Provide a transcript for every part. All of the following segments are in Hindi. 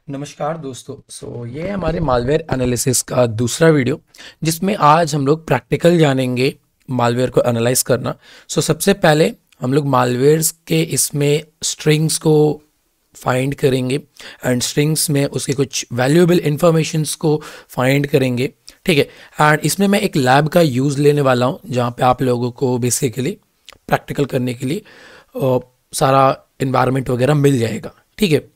नमस्कार दोस्तों। ये है हमारे मालवेयर एनालिसिस का दूसरा वीडियो, जिसमें आज हम लोग प्रैक्टिकल जानेंगे मालवेयर को एनालाइज करना। सबसे पहले हम लोग मालवेयर्स के इसमें स्ट्रिंग्स को फाइंड करेंगे एंड स्ट्रिंग्स में उसके कुछ वैल्यूएबल इंफॉर्मेशंस को फाइंड करेंगे। ठीक है। एंड इसमें मैं एक लैब का यूज़ लेने वाला हूँ, जहाँ पे आप लोगों को बेसिकली प्रैक्टिकल करने के लिए सारा इन्वायरमेंट वगैरह मिल जाएगा। ठीक है।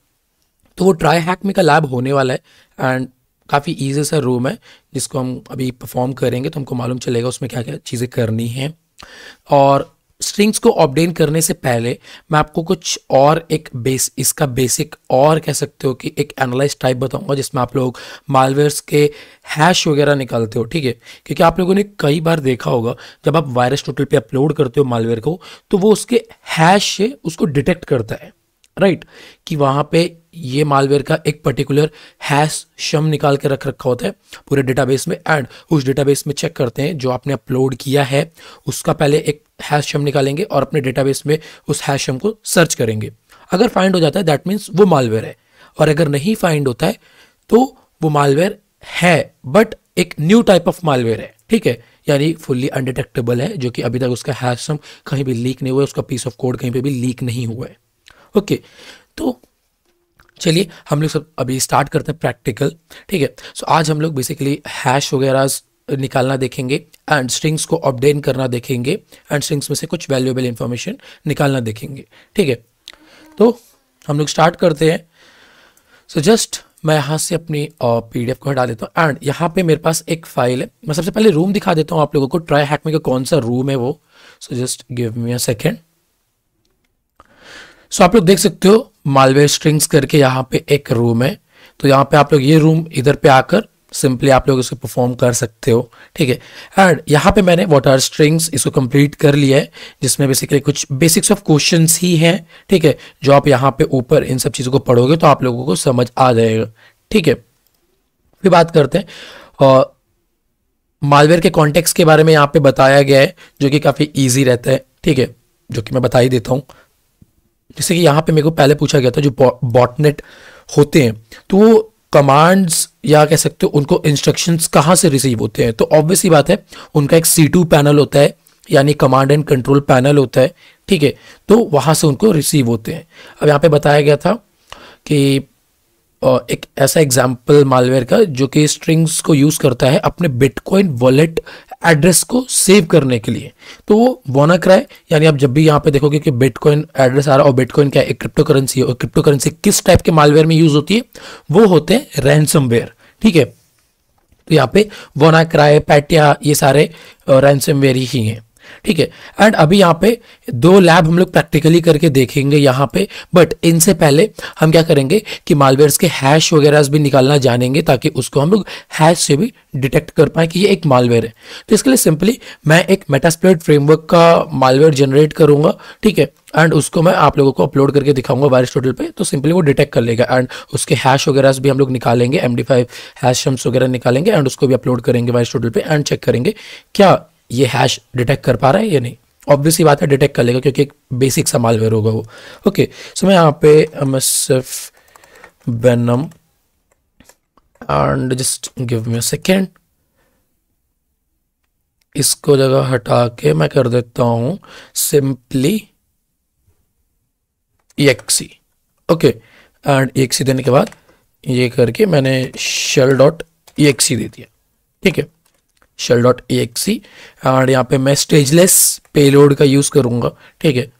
तो वो ट्राई हैक में का लैब होने वाला है एंड काफ़ी ईजी सा रूम है, जिसको हम अभी परफॉर्म करेंगे तो हमको मालूम चलेगा उसमें क्या क्या चीज़ें करनी हैं। और स्ट्रिंग्स को अपडेट करने से पहले मैं आपको कुछ और एक इसका बेसिक और कह सकते हो कि एक एनालाइज टाइप बताऊंगा, जिसमें आप लोग मालवेयर्स के हैश वगैरह निकालते हो। ठीक है। क्योंकि आप लोगों ने कई बार देखा होगा, जब आप वायरस टोटल पे अपलोड करते हो मालवेयर को, तो वो उसके हैश से उसको डिटेक्ट करता है, राइट कि वहां पे ये मालवेयर का एक पर्टिकुलर हैश शम निकाल के रख रखा होता है पूरे डेटाबेस में। एंड उस डेटाबेस में चेक करते हैं जो आपने अपलोड किया है, उसका पहले एक हैश शम निकालेंगे और अपने डेटाबेस में उस हैश शम को सर्च करेंगे। अगर फाइंड हो जाता है दैट मीन्स वो मालवेयर है, और अगर नहीं फाइंड होता है तो वो मालवेयर है, बट एक न्यू टाइप ऑफ मालवेयर है। ठीक है। यानी फुल्ली अनडिटेक्टेबल है, जो कि अभी तक उसका हैश शम कहीं भी लीक नहीं हुआ है, उसका पीस ऑफ कोड कहीं पे भी लीक नहीं हुआ है। ओके। तो चलिए हम लोग सब अभी स्टार्ट करते हैं प्रैक्टिकल। ठीक है। आज हम लोग बेसिकली हैश वगैरह निकालना देखेंगे एंड स्ट्रिंग्स को अपडेट करना देखेंगे एंड स्ट्रिंग्स में से कुछ वैल्यूएबल इंफॉर्मेशन निकालना देखेंगे। ठीक है। तो हम लोग स्टार्ट करते हैं। जस्ट मैं यहाँ से अपनी पीडीएफ को हटा देता हूँ एंड यहाँ पे मेरे पास एक फाइल है। मैं सबसे पहले रूम दिखा देता हूँ आप लोगों को, ट्राई हैक में का कौन सा रूम है वो। Just give me a second. आप लोग देख सकते हो मालवेयर स्ट्रिंग्स करके यहाँ पे एक रूम है। तो यहाँ पे आप लोग ये रूम इधर पे आकर सिंपली आप लोग इसको परफॉर्म कर सकते हो। ठीक है। एंड यहाँ पे मैंने व्हाट आर स्ट्रिंग्स इसको कंप्लीट कर लिया है, जिसमें बेसिकली कुछ बेसिक्स ऑफ क्वेश्चंस ही हैं। ठीक है। जो आप यहाँ पे ऊपर इन सब चीज़ों को पढ़ोगे तो आप लोगों को समझ आ जाएगा। ठीक है। फिर बात करते हैं और मालवेयर के कॉन्टेक्स्ट के बारे में यहाँ पे बताया गया है, जो कि काफ़ी ईजी रहता है। ठीक है। जो कि मैं बता ही देता हूँ। जैसे कि यहाँ पे मेरे को पहले पूछा गया था, जो बॉटनेट होते हैं तो वो कमांड्स या कह सकते हो उनको इंस्ट्रक्शंस कहाँ से रिसीव होते हैं। तो ऑब्वियस ही बात है, उनका एक C2 पैनल होता है, यानी कमांड एंड कंट्रोल पैनल होता है। ठीक है। तो वहाँ से उनको रिसीव होते हैं। अब यहाँ पे बताया गया था कि एक ऐसा एग्जाम्पल मालवेयर का जो कि स्ट्रिंग्स को यूज करता है अपने बिटकॉइन वॉलेट एड्रेस को सेव करने के लिए। तो वो WannaCry, यानी आप जब भी यहाँ पे देखोगे कि बिटकॉइन एड्रेस आ रहा है, और बिटकॉइन क्या एक क्रिप्टो करेंसी है, और क्रिप्टो करेंसी किस टाइप के मालवेयर में यूज होती है, वो होते हैं रैंसमवेयर। ठीक है। तो यहाँ पे WannaCry, पैटिया, ये सारे रैंसमवेयर ही हैं। ठीक है। एंड अभी यहाँ पे दो लैब हम लोग प्रैक्टिकली करके देखेंगे यहाँ पे, बट इनसे पहले हम क्या करेंगे कि मालवेयर्स के हैश वगैरह भी निकालना जानेंगे, ताकि उसको हम लोग हैश से भी डिटेक्ट कर पाए कि ये एक मालवेयर है। तो इसके लिए सिंपली मैं एक मेटास्प्लॉइट फ्रेमवर्क का मालवेयर जनरेट करूंगा। ठीक है। एंड उसको मैं आप लोगों को अपलोड करके दिखाऊंगा वायरस टोटल पे, तो सिंपली वो डिटेक्ट कर लेगा। एंड उसके हैश वगैरह भी हम लोग निकालेंगे, MD5 हैश शम्स वगैरह निकालेंगे एंड उसको भी अपलोड करेंगे वायरस टोटल पे एंड चेक करेंगे क्या ये हैश डिटेक्ट कर पा रहा है या नहीं। ऑब्वियसली बात है डिटेक्ट कर लेगा, क्योंकि एक बेसिक सा मालवेयर होगा वो। ओके। मैं यहाँ पे MSF venom and just give me a second, इसको जगह हटा के मैं कर देता हूँ simply EXE। Okay. And EXE देने के बाद ये करके मैंने shell.exe दे दिया। ठीक है। shell.exe एंड यहाँ पे मैं स्टेजलेस पेलोड का यूज़ करूँगा। ठीक है।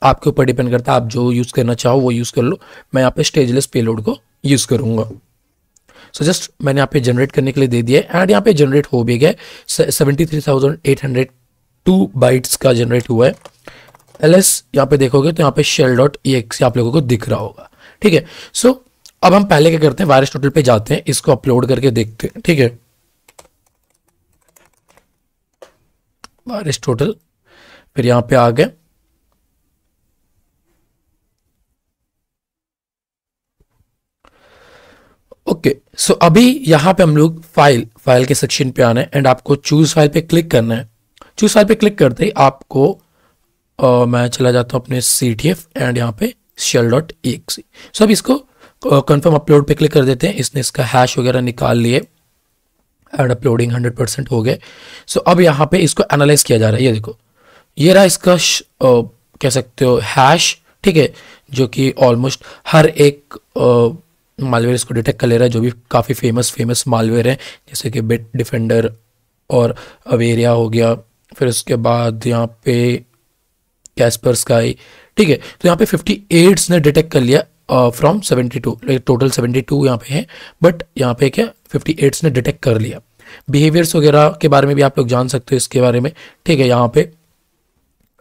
आपके ऊपर डिपेंड करता है, आप जो यूज़ करना चाहो वो यूज़ कर लो। मैं यहाँ पे स्टेजलेस पेलोड को यूज़ करूँगा। जस्ट मैंने यहाँ पे जनरेट करने के लिए दे दिया एंड यहाँ पे जनरेट हो भी गया। 73,802 बाइट्स का जनरेट हुआ है। LS यहाँ पे देखोगे तो यहाँ पे shell.exe आप लोगों को दिख रहा होगा। ठीक है। अब हम पहले क्या करते हैं, वायरस टोटल पे जाते हैं, इसको अपलोड करके देखते हैं। ठीक है। वायरस टोटल, फिर यहां पे आ गए। ओके। अभी यहां पे हम लोग फाइल के सेक्शन पे आना है एंड आपको चूज फाइल पे क्लिक करना है। चूज फाइल पे क्लिक करते ही आपको मैं चला जाता हूं अपने CTF एंड यहाँ पे shell.exe। अब इसको कंफर्म अपलोड पे क्लिक कर देते हैं। इसने इसका हैश वगैरह निकाल लिए एंड अपलोडिंग 100% हो गए। सो अब यहाँ पे इसको एनालाइज किया जा रहा है। ये देखो, ये रहा इसका कह सकते हो हैश, ठीक है, जो कि ऑलमोस्ट हर एक मालवेयर इसको डिटेक्ट कर ले रहा है, जो भी काफ़ी फेमस मालवेयर है, जैसे कि बिट डिफेंडर और अवेरिया हो गया। फिर उसके बाद यहाँ पे कैस्पर स्काई, ठीक है। तो यहाँ पे 58 ने डिटेक्ट कर लिया फ्रॉम 72, टोटल 72 यहाँ पे है, बट यहाँ पे क्या 58 ने डिटेक्ट कर लिया। बिहेवियर्स वगैरह के बारे में भी आप लोग जान सकते हो इसके बारे में, ठीक है। यहाँ पे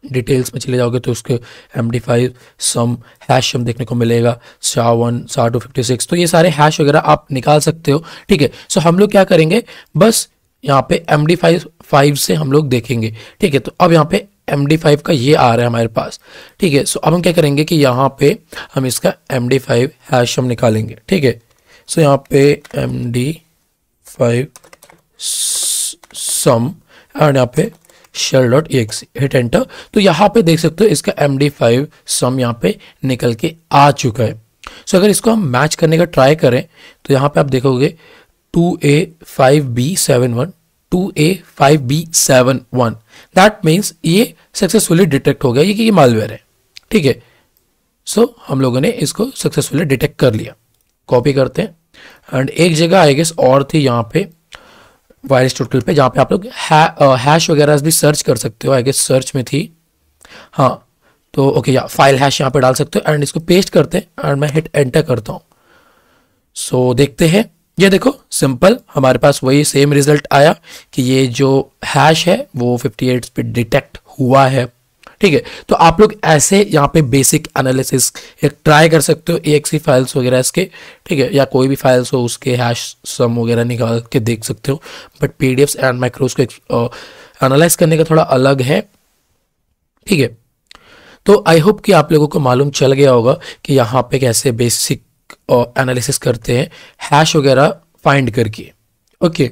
डिटेल्स में चले जाओगे तो उसके MD5 सम हैश सम देखने को मिलेगा, SHA-1 SHA-256, तो ये सारे हैश वगैरह आप निकाल सकते हो, ठीक है। सो हम लोग क्या करेंगे, बस यहाँ पे MD5 से हम लोग देखेंगे, ठीक है। तो अब यहाँ पे MD5 का ये आ रहा है हमारे पास, ठीक है। सो अब हम क्या करेंगे कि यहाँ पे हम इसका MD5 हैश हम निकालेंगे, ठीक है। सो यहाँ पे MD5 सम एंड यहाँ पे shell.exe हिट एंटर। तो यहाँ पे देख सकते हो इसका MD5 सम यहाँ पे निकल के आ चुका है। सो अगर इसको हम मैच करने का ट्राई करें तो यहाँ पे आप देखोगे 2A5B71 2A5B71, दैट मीन्स ये सक्सेसफुली डिटेक्ट हो गया, ये कि ये मालवेयर है, ठीक है। सो हम लोगों ने इसको सक्सेसफुली डिटेक्ट कर लिया। कॉपी करते हैं एंड एक जगह आई गेस और थी यहाँ पे वायरस ट्यूटोरियल पे, जहाँ पे आप लोग हैश वगैरह भी सर्च कर सकते हो। आई गेस सर्च में थी, हाँ। तो ओके, या फाइल हैश यहाँ पे डाल सकते हो एंड इसको पेस्ट करते हैं एंड मैं हिट एंटर करता हूँ। सो देखते हैं, ये देखो सिंपल हमारे पास वही सेम रिजल्ट आया कि ये जो हैश है वो 58 पे डिटेक्ट हुआ है, ठीक है। तो आप लोग ऐसे यहाँ पे बेसिक एनालिसिस एक ट्राई कर सकते हो, EXE फाइल्स वगैरह इसके, ठीक है, या कोई भी फाइल्स हो उसके हैश सम वगैरह निकाल के देख सकते हो। बट PDFs एंड मैक्रोस को एनालाइज करने का थोड़ा अलग है, ठीक है। तो आई होप कि आप लोगों को मालूम चल गया होगा कि यहाँ पे कैसे बेसिक एनालिसिस करते हैं हैश वगैरह फाइंड करके, ओके।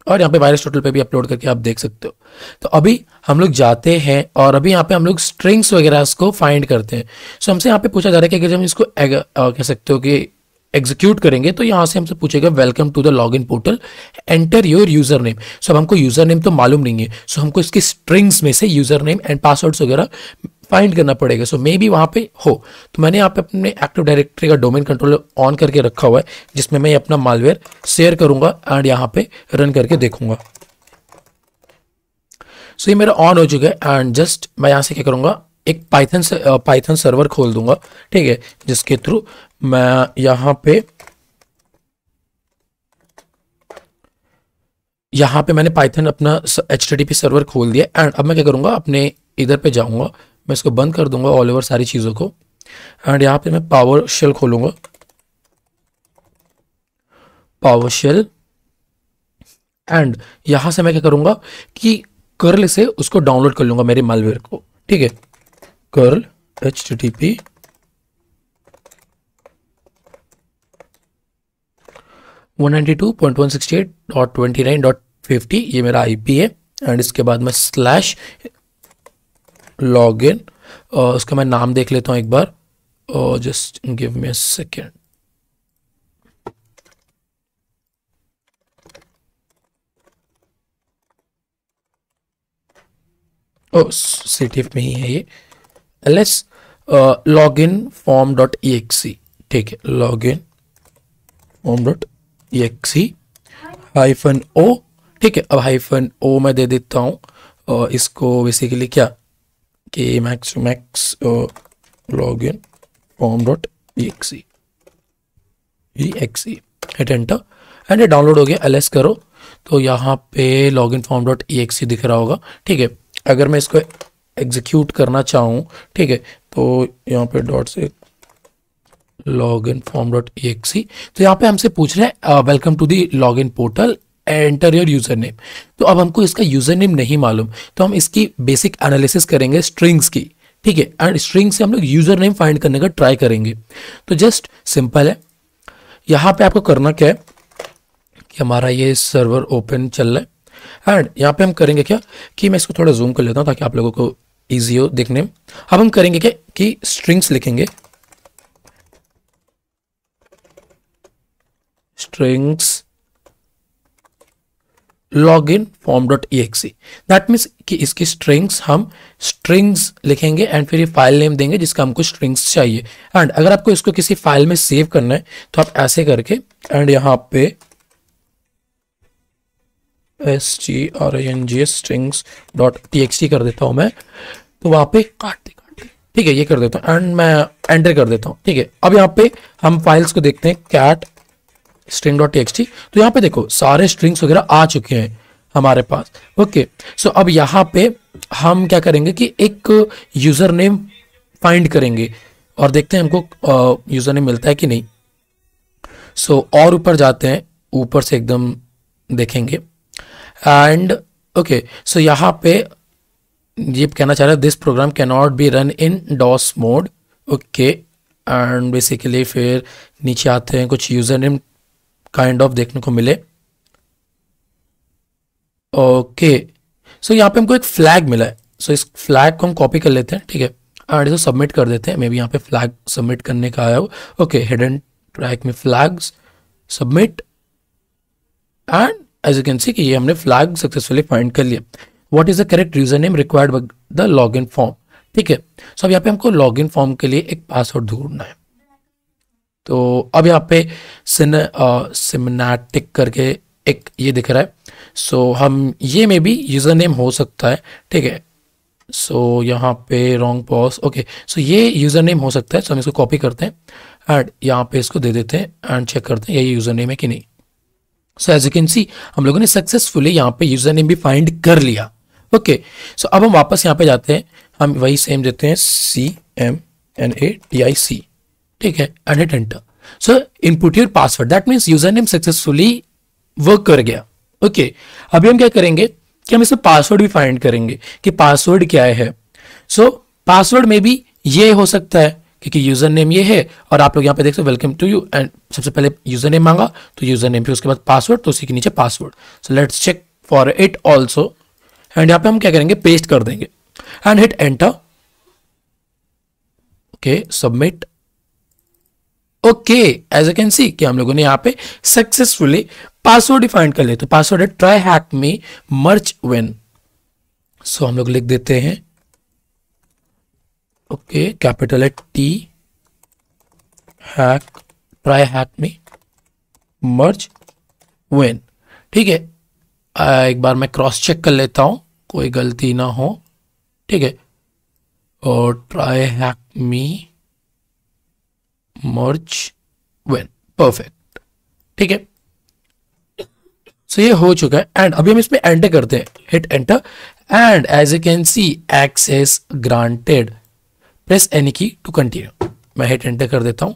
और यहाँ पे वायरस टोटल पे भी अपलोड करके आप देख सकते हो। तो अभी हम लोग जाते हैं और अभी यहाँ पे हम लोग स्ट्रिंग्स वगैरह इसको फाइंड करते हैं। सो हमसे यहाँ पे पूछा जा रहा है कि अगर हम इसको कह सकते हो कि एग्जीक्यूट करेंगे तो यहाँ से हमसे पूछेगा welcome to the login portal, enter your user name. So अब हमको यूजर नेम तो मालूम नहीं है, सो हमको इसकी स्ट्रिंग्स में से यूजर नेम एंड पासवर्ड्स वगैरह फाइंड करना पड़ेगा। सो मे बी वहाँ पे हो, तो मैंने यहाँ पे अपने एक्टिव डायरेक्टरी का डोमेन कंट्रोलर ऑन करके रखा हुआ है, जिसमें मैं अपना मालवेयर शेयर करूंगा एंड यहाँ पे रन करके देखूंगा। सो ये मेरा ऑन हो चुका है एंड जस्ट मैं यहाँ से क्या करूंगा, एक पाइथन सर्वर खोल दूंगा, ठीक है, जिसके थ्रू मैं यहाँ पे मैंने पाइथन अपना HTTP सर्वर खोल दिया एंड अब मैं क्या करूंगा, अपने इधर पे जाऊंगा, मैं इसको बंद कर दूंगा ऑल ओवर सारी चीज़ों को एंड यहाँ पे मैं पावर शेल खोलूंगा, पावर शेल, एंड यहाँ से मैं क्या करूंगा कि कर्ल से उसको डाउनलोड कर लूंगा मेरे मालवेयर को, ठीक है। कर्ल HTTP (192.168.29.50) ये मेरा IP है एंड इसके बाद मैं स्लैश लॉगिन, उसका मैं नाम देख लेता हूँ एक बार, just give me a second. CTF में ही है ये, ls login form.exe, ठीक है, login form.exe -o, ठीक है। अब -o मैं दे देता हूँ इसको बेसिकली क्या कि max login form.exe hit enter and ये डाउनलोड हो गया। ls करो तो यहाँ पे login form.exe दिख रहा होगा, ठीक है। अगर मैं इसको एग्जीक्यूट करना चाहूँ, ठीक है, तो यहाँ पे डॉट से login form.exe, तो यहाँ पे हमसे पूछ रहे हैं welcome to the login portal, enter your user name. तो अब हमको इसका यूजर नेम नहीं मालूम, तो हम इसकी बेसिक एनालिसिस करेंगे स्ट्रिंग्स की, ठीक है, एंड स्ट्रिंग से हम लोग यूजर नेम फाइंड करने का ट्राई करेंगे। तो जस्ट सिंपल है, यहाँ पे आपको करना क्या है कि हमारा ये सर्वर ओपन चल रहा है एंड यहाँ पे हम करेंगे क्या कि मैं इसको थोड़ा जूम कर लेता हूँ ताकि आप लोगों को इजी हो देखने में। अब हम करेंगे क्या कि स्ट्रिंग्स लिखेंगे, strings login form.exe। That means कि इसकी स्ट्रिंग्स हम स्ट्रिंग्स लिखेंगे एंड फिर ये फाइल नेम देंगे जिसका हमको स्ट्रिंग्स चाहिए। एंड अगर आपको इसको किसी फाइल में सेव करना है तो आप ऐसे करके एंड यहाँ पे strings कर देता हूं मैं, तो वहां पे काट दे, ठीक है, ये कर देता हूं एंड मैं एंटर कर देता हूं। ठीक है, अब यहाँ पे हम फाइल्स को देखते हैं, कैट string.txt। तो यहाँ पे देखो सारे स्ट्रिंग्स वगैरह आ चुके हैं हमारे पास। ओके, सो अब यहाँ पे हम क्या करेंगे कि एक यूजर नेम फाइंड करेंगे और देखते हैं हमको यूजर नेम मिलता है कि नहीं। सो और ऊपर जाते हैं, ऊपर से एकदम देखेंगे एंड ओके, सो यहाँ पे ये कहना चाह रहा है this program can not be run in DOS mode. Okay, and basically फिर नीचे आते हैं, कुछ यूजर नेम काइंड ऑफ देखने को मिले। ओके, सो यहाँ पे हमको एक फ्लैग मिला है, सो इस फ्लैग को हम कॉपी कर लेते हैं। ठीक है, एंड इसे सबमिट कर देते हैं। मे बी यहाँ पे फ्लैग सबमिट करने का आया हो। ओके, हिडन ट्रैक में flags submit and as you can see कि ये हमने फ्लैग सक्सेसफुली फाइंड कर लिया। What is the correct user name required by the login form. ठीक है, सो अब यहाँ पे हमको लॉगिन फॉर्म के लिए एक पासवर्ड ढूंढना है। तो अब यहाँ पे सिमनेटिक करके एक ये दिख रहा है, सो हम ये में भी यूजर नेम हो सकता है। ठीक है, सो यहाँ पे रॉन्ग पॉज। ओके, सो ये यूजर नेम हो सकता है, सो हम इसको कॉपी करते हैं एंड यहाँ पे इसको दे देते हैं एंड चेक करते हैं ये यूजर नेम है कि नहीं। So as you can see हम लोगों ने सक्सेसफुली यहाँ पे यूजर नेम भी फाइंड कर लिया। ओके, सो अब हम वापस यहाँ पे जाते हैं, हम वही सेम देते हैं CMNATIC। ठीक है, and hit enter. So input your password, that means user name successfully work कर गया। ओके, अभी हम क्या करेंगे कि हम इसमें पासवर्ड भी फाइंड करेंगे कि पासवर्ड क्या है। सो पासवर्ड में भी ये हो सकता है क्योंकि यूजर नेम ये है और आप लोग यहाँ पे देख सकते हो वेलकम टू यू एंड सबसे पहले यूजर नेम मांगा तो यूजर नेम, फिर उसके बाद पासवर्ड, तो उसी के नीचे password. So let's check for it also and यहाँ पे हम क्या करेंगे, पेस्ट कर देंगे and hit enter. Okay, submit. Okay, as you can see कि हम लोगों ने यहाँ पे सक्सेसफुली पासवर्ड डिफाइन कर लिया। तो पासवर्ड है try hack me merge when. So हम लोग लिख देते हैं ओके, कैपिटल है T hack try hack me merge when. ठीक है, एक बार मैं क्रॉस चेक कर लेता हूं कोई गलती ना हो। ठीक है, और try hack me merge when, perfect. ठीक है, सो ये हो चुका है एंड अभी हम इसमें एंटर करते हैं, hit enter and as you can see access granted, press any key to continue. मैं हिट एंटर कर देता हूं।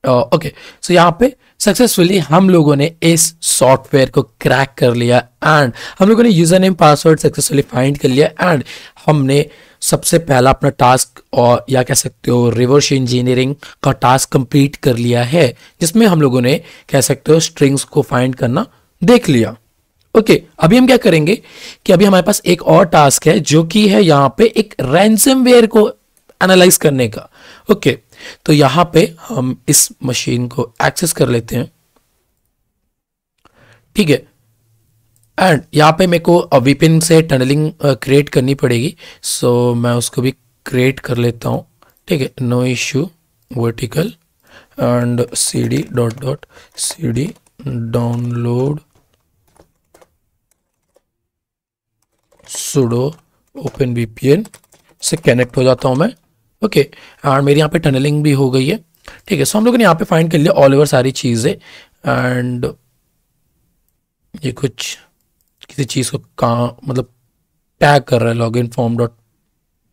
ओके, सो यहाँ पे सक्सेसफुली हम लोगों ने इस सॉफ्टवेयर को क्रैक कर लिया एंड हम लोगों ने user name password successfully find कर लिया एंड हमने सबसे पहला अपना टास्क और या कह सकते हो रिवर्स इंजीनियरिंग का टास्क कंप्लीट कर लिया है, जिसमें हम लोगों ने कह सकते हो स्ट्रिंग्स को फाइंड करना देख लिया। ओके, अभी हम क्या करेंगे कि अभी हमारे पास एक और टास्क है जो कि है यहाँ पे एक रैंसमवेयर को एनालाइज करने का। ओके, तो यहां पे हम इस मशीन को एक्सेस कर लेते हैं। ठीक है, एंड यहां पे मेरे को वीपिन से टनलिंग क्रिएट करनी पड़ेगी, सो मैं उसको भी क्रिएट कर लेता हूं। ठीक है, no issue, vertical and cd download sudo open VPN से कनेक्ट हो जाता हूं मैं। ओके, एंड मेरी यहाँ पे टनलिंग भी हो गई है। ठीक है, सो हम लोगों ने यहाँ पे फाइंड कर लिया ऑल ओवर सारी चीजें एंड ये कुछ किसी चीज को कहाँ मतलब टैग कर रहा है login form dot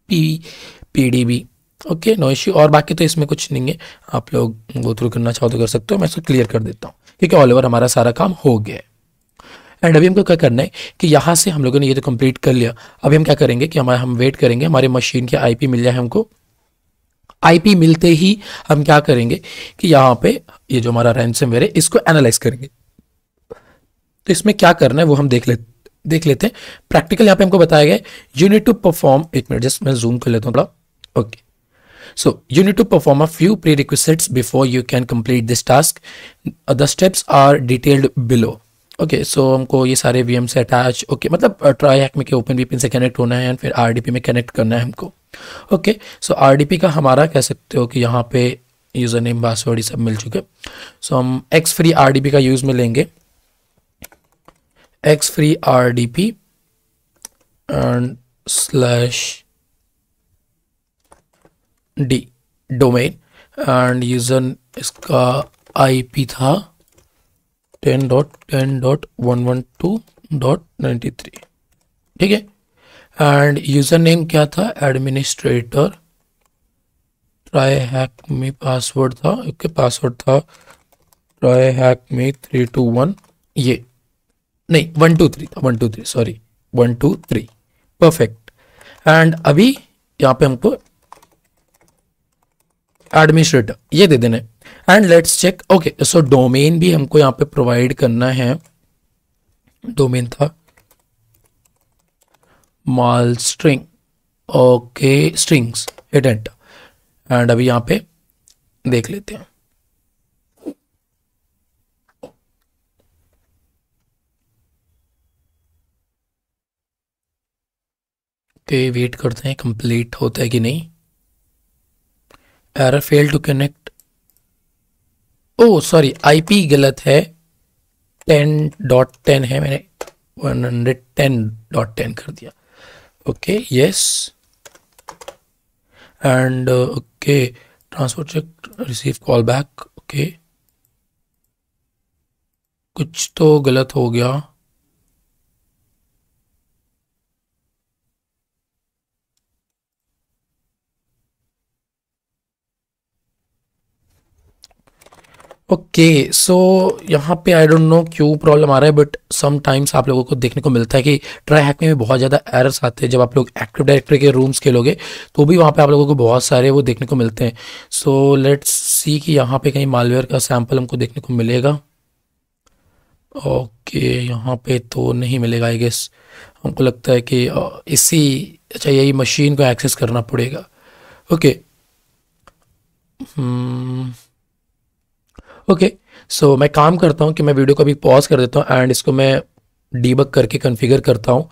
pdb। Okay, no issue, और बाकी तो इसमें कुछ नहीं है, आप लोग गो थ्रू करना चाहो तो कर सकते हो। मैं इसको क्लियर कर देता हूँ क्योंकि ऑल ओवर हमारा सारा काम हो गया है। एंड अभी हमको क्या करना है कि यहाँ से हम लोगों ने ये तो कंप्लीट कर लिया। अभी हम क्या करेंगे कि हम वेट करेंगे हमारे मशीन के IP मिल जाए हमको। IP मिलते ही हम क्या करेंगे कि यहाँ पे ये जो हमारा रैंसमवेयर है इसको एनालाइज करेंगे। तो इसमें क्या करना है वो हम देख लेते हैं। प्रैक्टिकल यहाँ पे हमको बताया गया है यू नीड टू परफॉर्म, एक मिनट जस्ट मैं जूम कर लेता हूँ थोड़ा। Okay, So you need to perform a few prerequisites before you can complete this task. The steps are detailed below. Okay so हमको ये सारे वीएम से अटैच मतलब ट्राई हैक में के ओपन वीपीएन से कनेक्ट होना है एंड फिर आरडीपी में कनेक्ट करना है हमको. ओके सो आरडीपी का हमारा कह सकते हो कि यहाँ पे यूज़र नेम पासवर्ड ये सब मिल चुके. सो हम एक्स फ्री आरडीपी का यूज़ में लेंगे. X free RDP and slash D domain end user इसका आईपी था 10.10.112.93. ठीक है एंड यूज़र नेम क्या था एडमिनिस्ट्रेटर. ट्राई हैक में पासवर्ड था ओके पासवर्ड था ट्राई हैक में 321 ये नहीं 123 था 123 सॉरी 123 परफेक्ट. एंड अभी यहाँ पे हमको एडमिनिस्ट्रेटर ये दे देना है and let's check. Okay so domain भी हमको यहाँ पे प्रोवाइड करना है. डोमेन था mal string okay strings hit enter and अभी यहाँ पे देख लेते हैं. ओके वेट करते हैं कंप्लीट होता है कि नहीं. Error fail to connect. Oh sorry IP गलत है 10.10 है मैंने 110.10 कर दिया. Okay yes and okay transport check receive call back. Okay कुछ तो गलत हो गया. ओके सो यहाँ पे आई डोंट नो क्यों प्रॉब्लम आ रहा है बट समटाइम्स आप लोगों को देखने को मिलता है कि ट्राई हैक में बहुत ज़्यादा एरर्स आते हैं. जब आप लोग एक्टिव डायरेक्टरी के रूम्स खेलोगे तो भी वहाँ पे आप लोगों को बहुत सारे वो देखने को मिलते हैं. सो लेट्स सी कि यहाँ पे कहीं मालवेयर का सैंपल हमको देखने को मिलेगा. ओके यहाँ पे तो नहीं मिलेगा आई गेस. हमको लगता है कि इसी अच्छा यही मशीन को एक्सेस करना पड़ेगा. ओके ओके सो मैं काम करता हूँ कि मैं वीडियो को अभी पॉज कर देता हूँ एंड इसको मैं डीबग करके कॉन्फ़िगर करता हूँ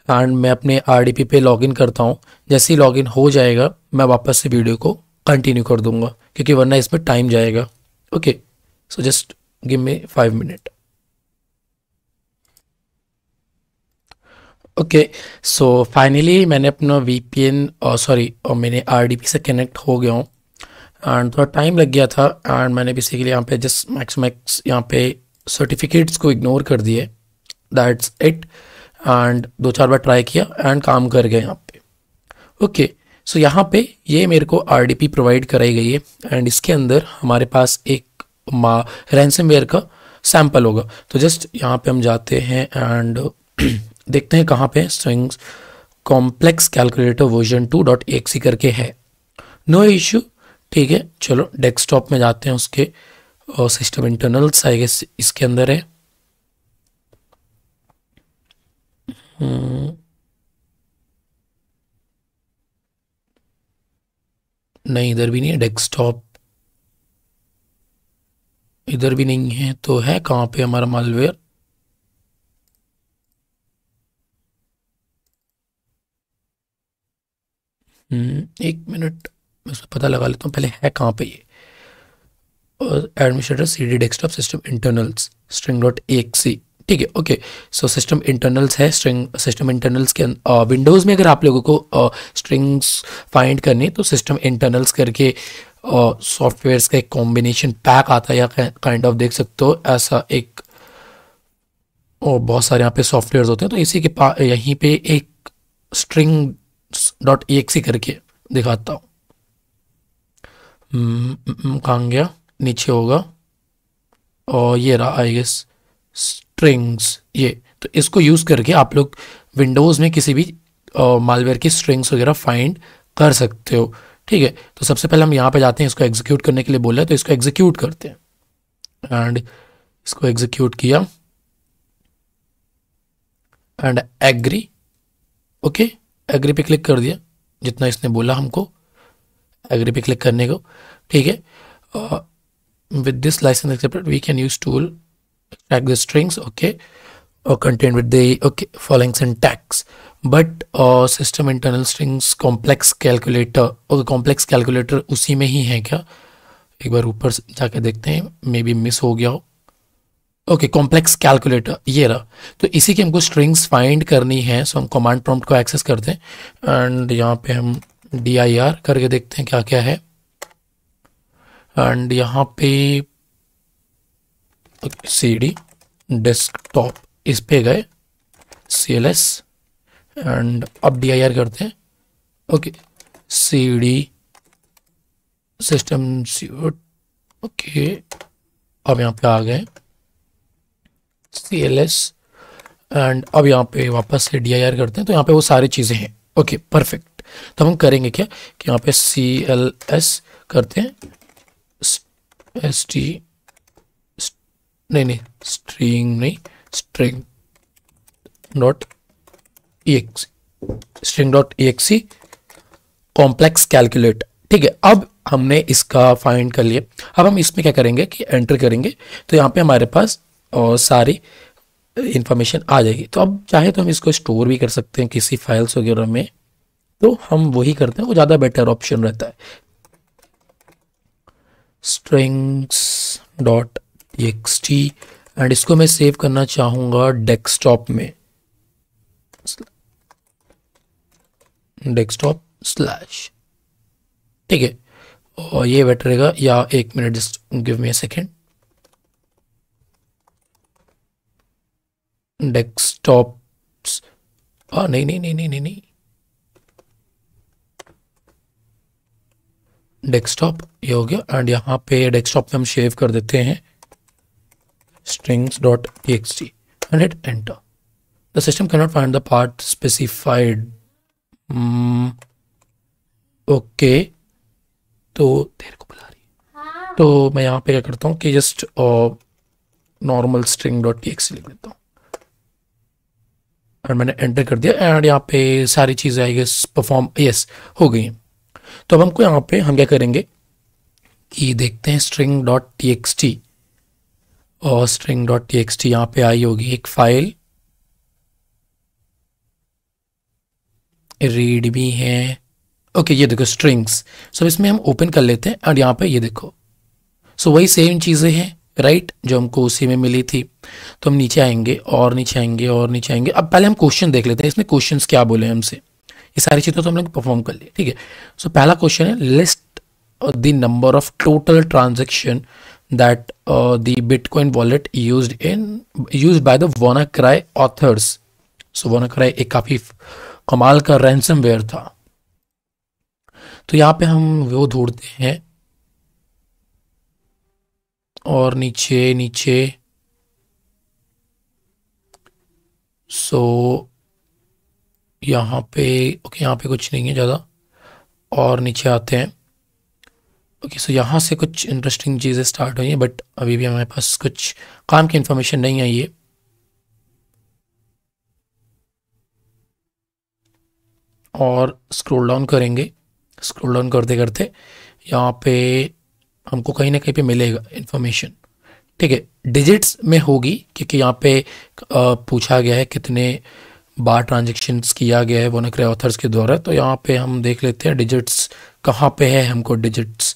एंड मैं अपने आरडीपी पे लॉगिन करता हूँ. जैसे ही लॉगिन हो जाएगा मैं वापस से वीडियो को कंटिन्यू कर दूंगा क्योंकि वरना इसमें टाइम जाएगा. ओके सो जस्ट गिव मी 5 मिनट. ओके सो फाइनली मैंने अपना वीपीएन सॉरी मैंने आरडीपी से कनेक्ट हो गया हूँ एंड थोड़ा टाइम लग गया था एंड मैंने बेसिकली यहाँ पे जस्ट मैक्स यहाँ पे सर्टिफिकेट्स को इग्नोर कर दिए. That's it and 2-4 bar try किया एंड काम कर गया यहाँ पे. ओके सो यहाँ पे ये मेरे को आरडीपी प्रोवाइड कराई गई है एंड इसके अंदर हमारे पास एक रैंसमवेयर का सैम्पल होगा. तो जस्ट यहाँ पे हम जाते हैं एंड देखते हैं कहाँ पे strings complex calculator version 2.exe करके है. नो इशू ठीक है चलो डेस्कटॉप में जाते हैं उसके और सिस्टम इंटरनल्स आई गेस इसके अंदर है. नहीं इधर भी नहीं है डेस्कटॉप इधर भी नहीं है तो है कहाँ पे हमारा मालवेयर. एक मिनट मैं उसका पता लगा लेता हूँ पहले है कहाँ पे ये. Administrator C D desktop system internals string dot exe ठीक है. ओके सो सिस्टम इंटरनल्स है स्ट्रिंग सिस्टम इंटरनल्स के विंडोज़ में अगर आप लोगों को स्ट्रिंग्स फाइंड करनी है तो सिस्टम इंटरनल्स करके सॉफ्टवेयर्स का एक कॉम्बिनेशन पैक आता है या काइंड ऑफ देख सकते हो ऐसा एक और बहुत सारे यहाँ पे सॉफ्टवेयर्स होते हैं. तो इसी के पास यहीं पे एक स्ट्रिंग डॉट एक्सी करके दिखाता हूँ. कहाँ गया नीचे होगा और ये रहा आई गेस स्ट्रिंग्स ये. तो इसको यूज़ करके आप लोग विंडोज़ में किसी भी मालवेयर की स्ट्रिंग्स वगैरह फाइंड कर सकते हो. ठीक है तो सबसे पहले हम यहाँ पे जाते हैं इसको एग्जीक्यूट करने के लिए बोला है तो इसको एग्जीक्यूट करते हैं एंड इसको एग्जीक्यूट किया एंड एग्री. ओके एग्री पे क्लिक कर दिया जितना इसने बोला हमको एग्री पे क्लिक करने को, ठीक है। With this license accepted we can use tool track the strings, okay, और content with the okay following syntax, but system internal strings complex calculator, okay complex calculator उसी में ही है क्या? एक बार ऊपर जाके देखते हैं, मे बी मिस हो गया हो। ओके कॉम्प्लेक्स कैलकुलेटर ये रहा, तो इसी की हमको स्ट्रिंग्स फाइंड करनी है। सो हम कमांड प्रॉम्प्ट को एक्सेस करते हैं एंड यहाँ पे हम dir करके देखते हैं क्या क्या है। एंड यहाँ पे cd डेस्कटॉप इस पे गए, cls एंड अब dir करते हैं, ओके cd सिस्टम, ओके अब यहाँ पे आ गए cls एंड अब यहाँ पे वापस से dir करते हैं, तो यहाँ पे वो सारी चीज़ें हैं, ओके परफेक्ट। तो हम करेंगे क्या कि यहाँ पे cls करते हैं st नहीं string dot exe complex calculate, ठीक है। अब हमने इसका फाइंड कर लिया, अब हम इसमें क्या करेंगे कि एंटर करेंगे, तो यहाँ पे हमारे पास और सारी इंफॉर्मेशन आ जाएगी। तो अब चाहे तो हम इसको स्टोर भी कर सकते हैं किसी फाइल्स वगैरह में, तो हम वही करते हैं, वो ज़्यादा बेटर ऑप्शन रहता है। strings डॉट txt एंड इसको मैं सेव करना चाहूँगा डेस्कटॉप में, डेस्कटॉप स्लैश, ठीक है, और ये बेटर रहेगा। या एक minute, just give me a second, desktop नहीं डेस्कटॉप ये हो गया एंड यहाँ पे डेस्कटॉप पे हम सेव कर देते हैं strings dot txt and hit enter. The system can not find the part specified, okay तो तेरे को बुला रही है, तो मैं यहाँ पे क्या करता हूँ कि just normal string dot txt लिख देता हूँ और मैंने एंटर कर दिया एंड यहाँ पे सारी चीज़ें आई गेस परफॉर्म यस हो गई हैं। तो अब हमको यहाँ पे हम क्या करेंगे कि देखते हैं string डॉट txt, और string डॉट txt यहाँ पे आई होगी एक फाइल, रीड भी है, ओके ये देखो स्ट्रिंग्स। सो इसमें हम ओपन कर लेते हैं और यहाँ पे ये देखो, सो वही सेम चीज़ें हैं राइट, जो हमको उसी में मिली थी। तो हम नीचे आएंगे और नीचे आएंगे और नीचे आएंगे। अब पहले हम क्वेश्चन देख लेते हैं, इसमें क्वेश्चंस क्या बोले हमसे, ये सारी चीज़ें तो हमने परफॉर्म कर ली, ठीक है। सो पहला क्वेश्चन है list the number of total transaction that the bitcoin wallet used by the WannaCry authors. So WannaCry एक काफ़ी कमाल का रैंसमवेयर था, तो यहाँ पे हम वो ढूंढते हैं और नीचे नीचे, सो यहाँ पे ओके यहाँ पे कुछ नहीं है ज़्यादा, और नीचे आते हैं। ओके सो यहाँ से कुछ इंटरेस्टिंग चीज़ें स्टार्ट हुई हैं, बट अभी भी हमारे पास कुछ काम की इंफॉर्मेशन नहीं आई है। और स्क्रॉल डाउन करेंगे, स्क्रॉल डाउन करते करते यहाँ पे हमको कहीं ना कहीं पे मिलेगा इंफॉर्मेशन, ठीक है। डिजिट्स में होगी क्योंकि यहाँ पे पूछा गया है कितने बार ट्रांजेक्शन्स किया गया है WannaCry ऑथर्स के द्वारा। तो यहाँ पे हम देख लेते हैं डिजिट्स कहाँ पे है, हमको डिजिट्स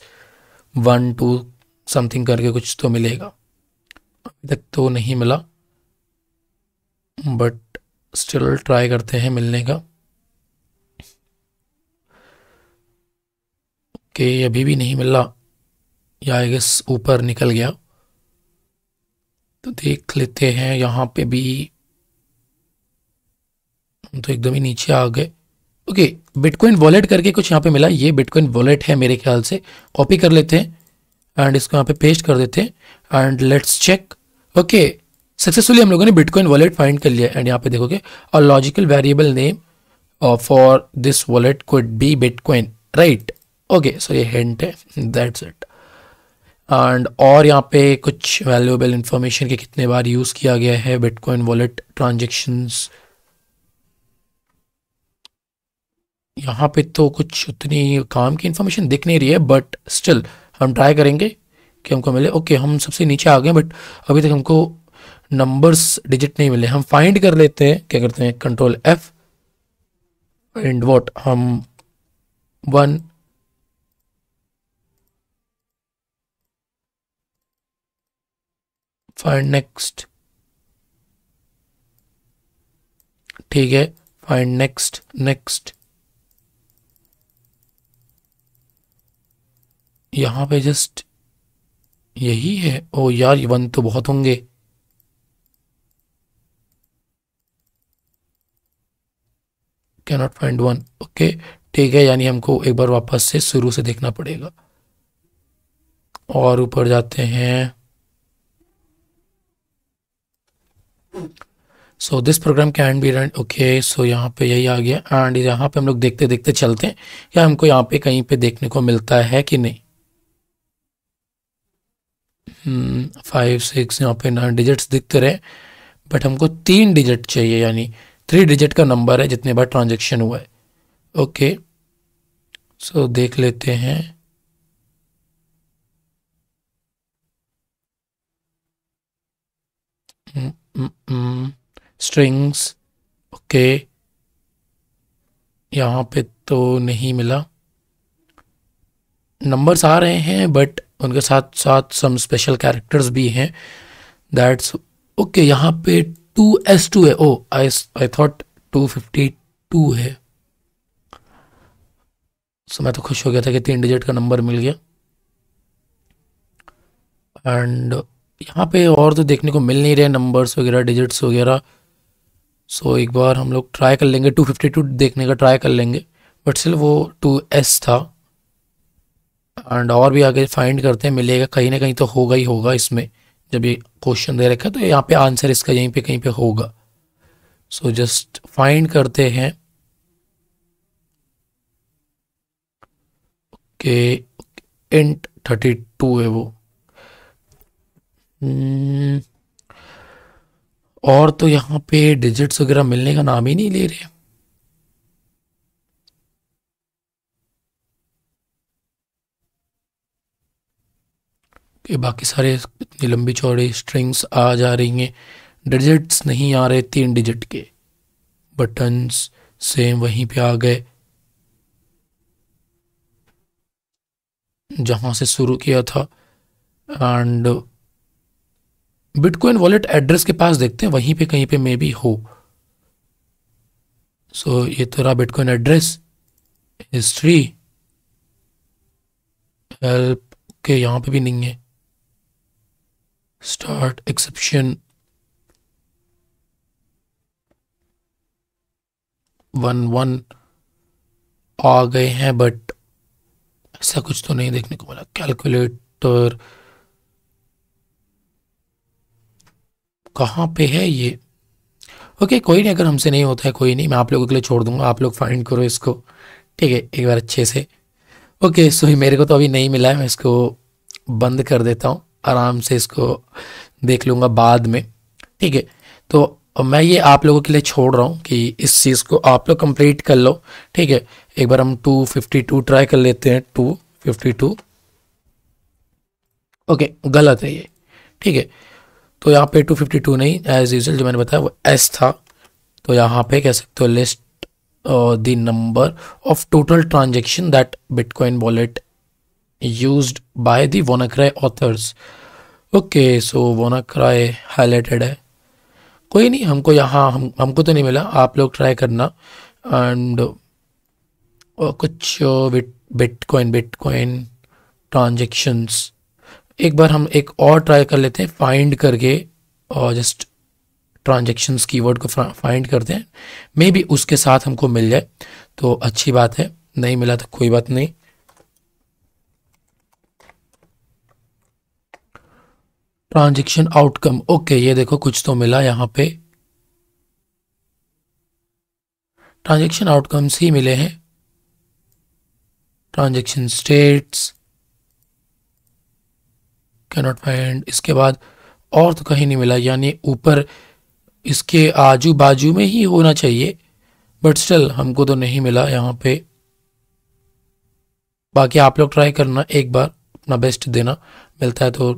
1 2 समथिंग करके कुछ तो मिलेगा, अभी तक तो नहीं मिला बट स्टिल ट्राई करते हैं मिलने का। ओके अभी भी नहीं मिला, या आई गेस ऊपर निकल गया, तो देख लेते हैं यहाँ पे भी, तो एकदम ही नीचे आ गए। ओके बिटकॉइन वॉलेट करके कुछ यहाँ पे मिला, ये बिटकॉइन वॉलेट है मेरे ख्याल से, कॉपी कर लेते हैं एंड इसको यहाँ पे पेस्ट कर देते हैं and let's check. Okay successfully हम लोगों ने बिटकॉइन वॉलेट फाइंड कर लिया एंड यहाँ पे देखोगे और logical variable name for this wallet could be bitcoin, right. Okay so ये हिंट है, दैट्स इट। एंड और यहाँ पे कुछ वैल्यूएबल इंफॉर्मेशन के कितने बार यूज़ किया गया है बिटकॉइन वॉलेट ट्रांजेक्शन्स, यहाँ पे तो कुछ उतनी काम की इन्फॉर्मेशन दिख नहीं रही है, बट स्टिल हम ट्राई करेंगे कि हमको मिले। ओके, हम सबसे नीचे आ गए, बट अभी तक हमको नंबर्स डिजिट नहीं मिले। हम फाइंड कर लेते हैं, क्या करते हैं, कंट्रोल F एंड व्हाट, हम 1 फाइंड नेक्स्ट, ठीक है, फाइंड नेक्स्ट नेक्स्ट। यहाँ पे जस्ट यही है। ओ यार, ये 1 तो बहुत होंगे। Can not find 1। ओके, ठीक है, यानी हमको एक बार वापस से शुरू से देखना पड़ेगा। और ऊपर जाते हैं। So this program can be run. Okay, so यहाँ पे यही आ गया, एंड यहाँ पे हम लोग देखते देखते चलते हैं या हमको यहाँ पे कहीं पे देखने को मिलता है कि नहीं। 5 6 यहाँ पे 9 डिजिट्स दिखते रहे, बट हमको 3 डिजिट चाहिए, यानी 3 डिजिट का नंबर है जितने बार ट्रांजेक्शन हुआ है। ओके, सो देख लेते हैं। स्ट्रिंग्स, ओके, यहाँ पे तो नहीं मिला। नंबर्स आ रहे हैं, बट उनके साथ साथ सम स्पेशल कैरेक्टर्स भी हैं। That's okay. यहाँ पे 2S2 है। ओ आई थॉट 252 है। सो मैं तो खुश हो गया था कि 3 डिजिट का नंबर मिल गया। एंड यहाँ पे और तो देखने को मिल नहीं रहे नंबर्स वगैरह, डिजिट्स वगैरह। सो एक बार हम लोग ट्राई कर लेंगे, 252 देखने का ट्राई कर लेंगे, बट स्टिल वो 2S था। एंड और भी आगे फाइंड करते हैं, मिलेगा कहीं ना कहीं तो होगा ही होगा इसमें। जब ये क्वेश्चन दे रखा है तो यहाँ पे आंसर इसका यहीं पे कहीं पे होगा। सो जस्ट फाइंड करते हैं कि इंट 32 है वो। Hmm, और तो यहाँ पे डिजिट्स वगैरह मिलने का नाम ही नहीं ले रहे। कि बाकी सारे इतनी लंबी चौड़ी स्ट्रिंग्स आ जा रही हैं, डिजिट्स नहीं आ रहे 3 डिजिट के। बटन्स सेम वहीं पे आ गए जहाँ से शुरू किया था। एंड बिटकॉइन वॉलेट एड्रेस के पास देखते हैं, वहीं पे कहीं पे मे बी हो। सो ये तो रहा बिटकॉइन एड्रेस, हिस्ट्री, हेल्प के यहाँ पे भी नहीं है, स्टार्ट, एक्सेप्शन, 1 आ गए हैं, बट ऐसा कुछ तो नहीं देखने को मिला। कैलकुलेटर कहाँ पे है ये। ओके, कोई नहीं, अगर हमसे नहीं होता है कोई नहीं, मैं आप लोगों के लिए छोड़ दूंगा, आप लोग फाइंड करो इसको, ठीक है, एक बार अच्छे से। ओके, सो मेरे को तो अभी नहीं मिला है, मैं इसको बंद कर देता हूँ, आराम से इसको देख लूँगा बाद में, ठीक है। तो मैं ये आप लोगों के लिए छोड़ रहा हूँ कि इस चीज़ को आप लोग कंप्लीट कर लो, ठीक है। एक बार हम 252 ट्राई कर लेते हैं, 252। ओके, गलत है ये, ठीक है। तो यहाँ पे 252 नहीं, एज यूजल जो मैंने बताया वो एस था। तो यहाँ पे कह सकते हो list the number of total transaction that bitcoin wallet used by the WannaCry authors. Okay, so WannaCry highlighted है, कोई नहीं, हमको यहाँ हमको तो नहीं मिला, आप लोग ट्राई करना। एंड कुछ बिटकॉइन बिटकॉइन ट्रांजेक्शन्स, एक बार हम एक और ट्राई कर लेते हैं फाइंड करके, और जस्ट ट्रांजेक्शन्स कीवर्ड को फाइंड करते हैं, मे बी उसके साथ हमको मिल जाए तो अच्छी बात है, नहीं मिला तो कोई बात नहीं। ट्रांजेक्शन आउटकम, ओके, ये देखो कुछ तो मिला यहाँ पे, ट्रांजेक्शन आउटकम्स ही मिले हैं। Transaction states can not find, इसके बाद और तो कहीं नहीं मिला, यानी ऊपर इसके आजू बाजू में ही होना चाहिए, बट स्टिल हमको तो नहीं मिला यहाँ पे। बाकी आप लोग ट्राई करना, एक बार अपना बेस्ट देना, मिलता है तो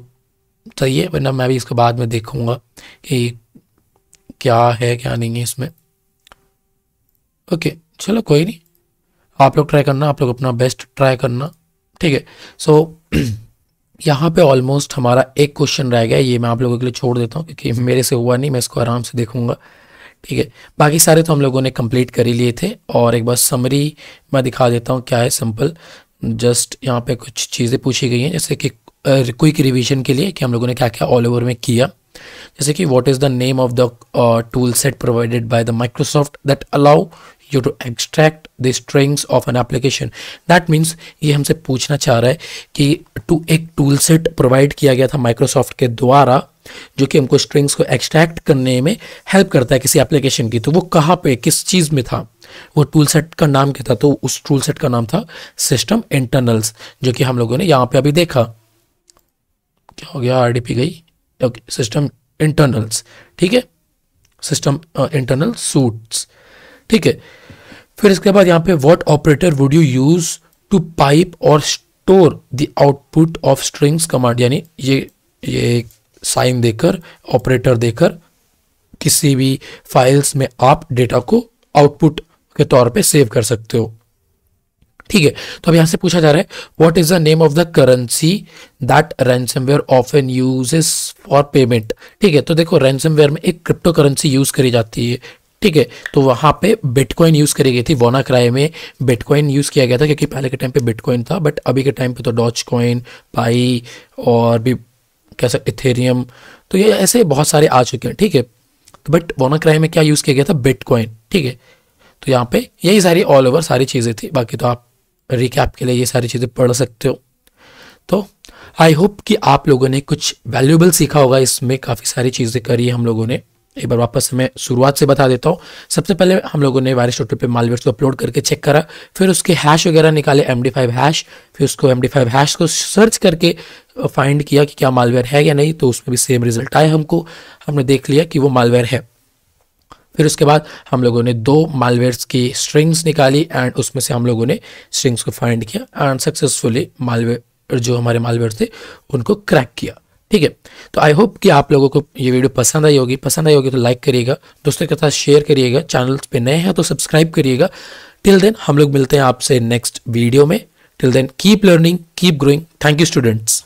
सही है, वरना मैं भी इसके बाद में देखूंगा कि क्या है क्या नहीं है इसमें। ओके चलो कोई नहीं, आप लोग ट्राई करना, आप लोग अपना बेस्ट ट्राई करना, ठीक है। सो यहाँ पे ऑलमोस्ट हमारा एक क्वेश्चन रह गया, ये मैं आप लोगों के लिए छोड़ देता हूँ क्योंकि मेरे से हुआ नहीं, मैं इसको आराम से देखूंगा, ठीक है। बाकी सारे तो हम लोगों ने कंप्लीट कर ही लिए थे। और एक बार समरी मैं दिखा देता हूँ क्या है, सिंपल जस्ट यहाँ पे कुछ चीज़ें पूछी गई हैं, जैसे कि क्विक रिवीजन के लिए कि हम लोगों ने क्या क्या ऑल ओवर में किया। जैसे कि what is the name of the tool set provided by the Microsoft that allow you to extract the strings of an application. That means ये हमसे पूछना चाह रहा है कि एक टूल सेट प्रोवाइड किया गया था माइक्रोसॉफ्ट के द्वारा जो कि हमको स्ट्रिंग्स को एक्सट्रैक्ट करने में हेल्प करता है किसी एप्लीकेशन की। तो वो कहाँ पे, किस चीज़ में था, वो टूल सेट का नाम क्या था? तो उस टूल सेट का नाम था सिस्टम इंटरनल्स, जो कि हम लोगों ने यहाँ पे अभी देखा। क्या हो गया, आरडीपी गई, ओके, सिस्टम इंटरनल्स, ठीक है, सिस्टम इंटरनल सूट्स, ठीक है। फिर इसके बाद यहाँ पे what operator would you use to pipe और store the output of strings command, यानी ये साइन देकर, ऑपरेटर देकर किसी भी फाइल्स में आप डेटा को आउटपुट के तौर पे सेव कर सकते हो, ठीक है। तो अब यहां से पूछा जा रहा है what is the name of the currency that ransomware often uses for payment, ठीक है। तो देखो रैंसमवेयर में एक क्रिप्टो करेंसी यूज करी जाती है, ठीक है। तो वहां पे बिटकॉइन यूज करी गई थी, WannaCry में बिटकॉइन यूज किया गया था क्योंकि पहले के टाइम पे बिटकॉइन था, बट अभी के टाइम पे तो डॉज कॉइन, पाई और भी कैसा इथेरियम, तो ये ऐसे बहुत सारे आ चुके हैं, ठीक है। तो बट WannaCry में क्या यूज किया गया था, बिटकॉइन, ठीक है। तो यहाँ पे यही सारी ऑल ओवर सारी चीजें थी, बाकी तो आप रिकैप के लिए ये सारी चीजें पढ़ सकते हो। तो आई होप कि आप लोगों ने कुछ वैल्यूएबल सीखा होगा, इसमें काफ़ी सारी चीज़ें करी है हम लोगों ने। एक बार वापस मैं शुरुआत से बता देता हूँ। सबसे पहले हम लोगों ने वायरस.टू पे मालवेयर को अपलोड करके चेक करा, फिर उसके हैश वगैरह निकाले, MD5 हैश, फिर उसको MD5 हैश को सर्च करके फाइंड किया कि क्या मालवेयर है या नहीं, तो उसमें भी सेम रिजल्ट आए हमको, हमने देख लिया कि वो मालवेयर है। फिर उसके बाद हम लोगों ने 2 मालवेयर्स की स्ट्रिंग्स निकाली एंड उसमें से हम लोगों ने स्ट्रिंग्स को फाइंड किया एंड सक्सेसफुली मालवेयर जो हमारे मालवेयर थे उनको क्रैक किया, ठीक है। तो आई होप कि आप लोगों को ये वीडियो पसंद आई होगी। पसंद आई होगी तो लाइक करिएगा, दोस्तों के साथ शेयर करिएगा, चैनल पे नए हैं तो सब्सक्राइब करिएगा। टिल देन हम लोग मिलते हैं आपसे नेक्स्ट वीडियो में। Till then keep learning, keep growing. Thank you students.